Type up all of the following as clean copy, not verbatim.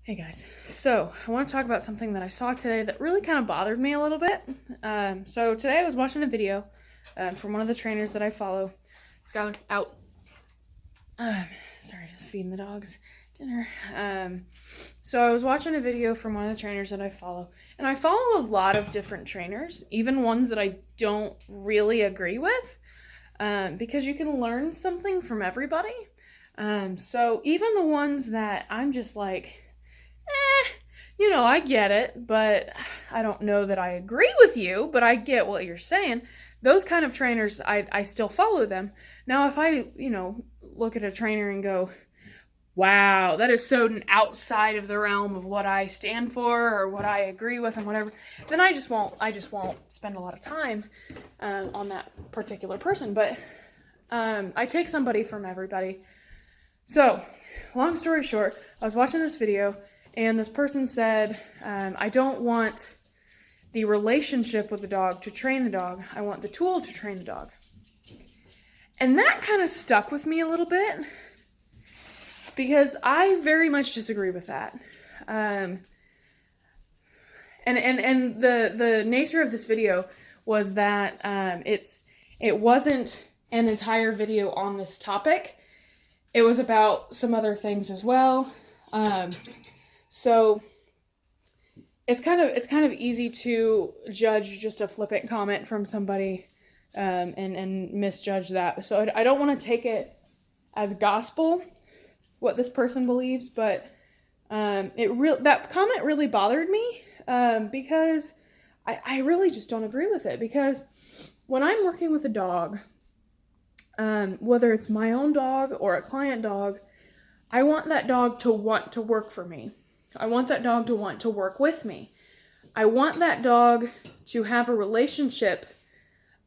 Hey guys, so I want to talk about something that I saw today that really kind of bothered me a little bit. So today I was watching a video from one of the trainers that I follow. Skylar, out. Sorry, just feeding the dogs dinner. So I was watching a video from one of the trainers that I follow, and I follow a lot of different trainers, even ones that I don't really agree with, because you can learn something from everybody. So even the ones that I'm just like, I get it, but I don't know that I agree with you, but I get what you're saying. Those kind of trainers, I still follow them. Now, if I, look at a trainer and go, wow, that is so outside of the realm of what I stand for or what I agree with and whatever, then I just won't spend a lot of time on that particular person. But I take somebody from everybody. So, long story short, I was watching this video, and this person said, I don't want the relationship with the dog to train the dog. I want the tool to train the dog. And that kind of stuck with me a little bit because I very much disagree with that. And the nature of this video was that it wasn't an entire video on this topic. It was about some other things as well. So it's kind of easy to judge just a flippant comment from somebody and misjudge that. So I don't want to take it as gospel what this person believes, but that comment really bothered me because I really just don't agree with it. Because when I'm working with a dog, whether it's my own dog or a client dog, I want that dog to want to work for me. I want that dog to want to work with me. I want that dog to have a relationship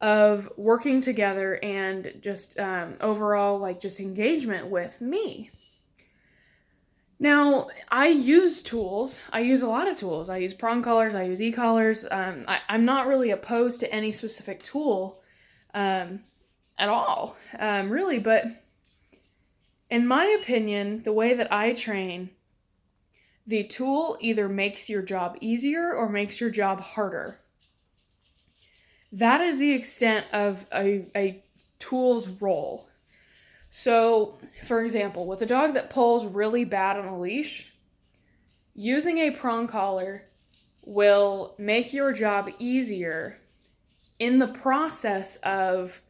of working together and just overall just engagement with me. Now, I use tools. I use a lot of tools. I use prong collars. I use e-collars. I'm not really opposed to any specific tool at all, really. But in my opinion, the way that I train, the tool either makes your job easier or makes your job harder. That is the extent of a tool's role. So, for example, with a dog that pulls really bad on a leash, using a prong collar will make your job easier in the process of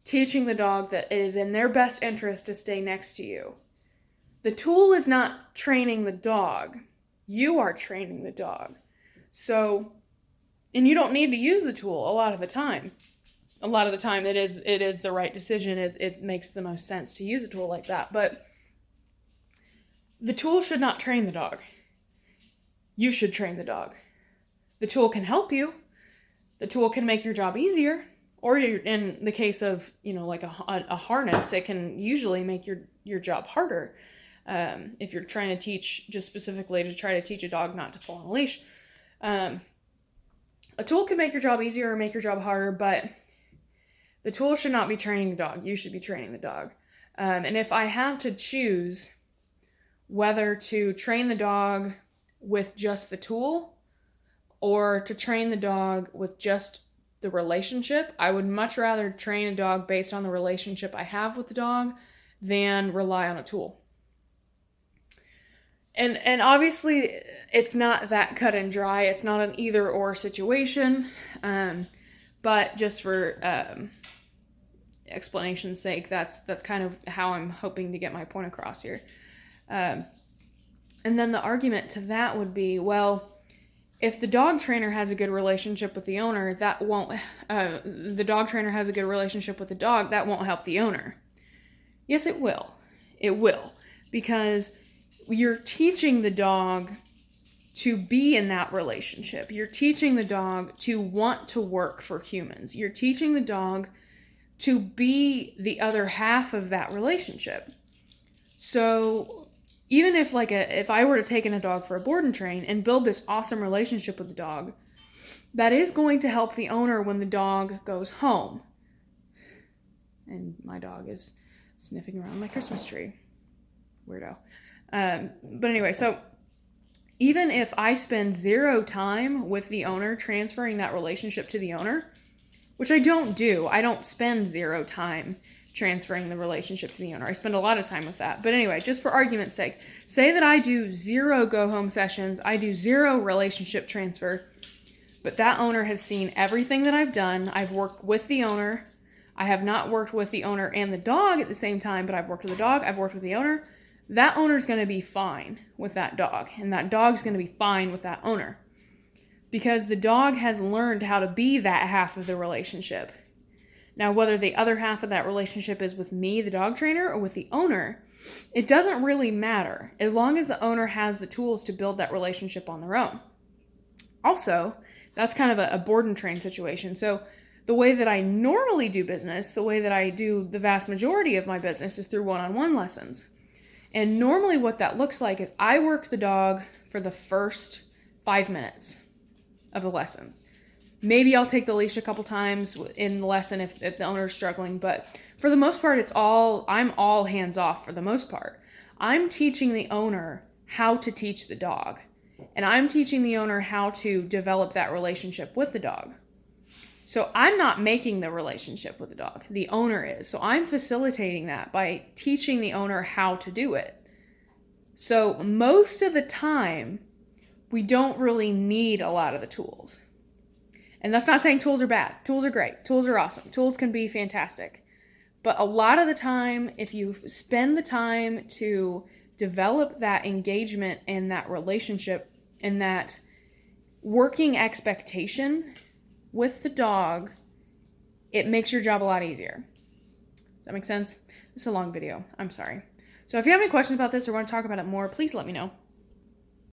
teaching the dog that it is in their best interest to stay next to you. The tool is not training the dog. You are training the dog. So, and you don't need to use the tool a lot of the time. A lot of the time it is the right decision. It makes the most sense to use a tool like that. But the tool should not train the dog. You should train the dog. The tool can help you. The tool can make your job easier. Or in the case of, like a harness, it can usually make your job harder. If you're trying to teach, just specifically to try to teach a dog not to pull on a leash. A tool can make your job easier or make your job harder, but the tool should not be training the dog. You should be training the dog. And if I have to choose whether to train the dog with just the tool or to train the dog with just the relationship, I would much rather train a dog based on the relationship I have with the dog than rely on a tool. And obviously, it's not that cut and dry. It's not an either or situation. But just for explanation's sake, that's kind of how I'm hoping to get my point across here. And then the argument to that would be, well, if the dog trainer has a good relationship with the owner, that won't. The dog trainer has a good relationship with the dog, that won't help the owner. Yes, it will. It will, because you're teaching the dog to be in that relationship. You're teaching the dog to want to work for humans. You're teaching the dog to be the other half of that relationship. So even if I were to take in a dog for a board and train and build this awesome relationship with the dog, that is going to help the owner when the dog goes home. And my dog is sniffing around my Christmas tree. Weirdo. But anyway, so even if I spend 0 time with the owner transferring that relationship to the owner, which I don't do. I don't spend 0 time transferring the relationship to the owner. I spend a lot of time with that. But anyway, just for argument's sake, say that I do 0 go home sessions, I do 0 relationship transfer, but that owner has seen everything that I've done. I've worked with the owner. I have not worked with the owner and the dog at the same time, but I've worked with the dog, I've worked with the owner. That owner's going to be fine with that dog, and that dog's going to be fine with that owner. Because the dog has learned how to be that half of the relationship. Now, whether the other half of that relationship is with me, the dog trainer, or with the owner, it doesn't really matter, as long as the owner has the tools to build that relationship on their own. Also, that's kind of a board and train situation. So the way that I normally do business, the way that I do the vast majority of my business is through one-on-one lessons. And normally what that looks like is I work the dog for the first 5 minutes of the lessons. Maybe I'll take the leash a couple times in the lesson if the owner's struggling, but for the most part, I'm all hands off for the most part. I'm teaching the owner how to teach the dog, and I'm teaching the owner how to develop that relationship with the dog. So I'm not making the relationship with the dog. The owner is. So I'm facilitating that by teaching the owner how to do it. So most of the time, we don't really need a lot of the tools. And that's not saying tools are bad. Tools are great. Tools are awesome. Tools can be fantastic. But a lot of the time, if you spend the time to develop that engagement and that relationship and that working expectation with the dog, it makes your job a lot easier. Does that make sense? This is a long video. I'm sorry. So if you have any questions about this or want to talk about it more, please let me know.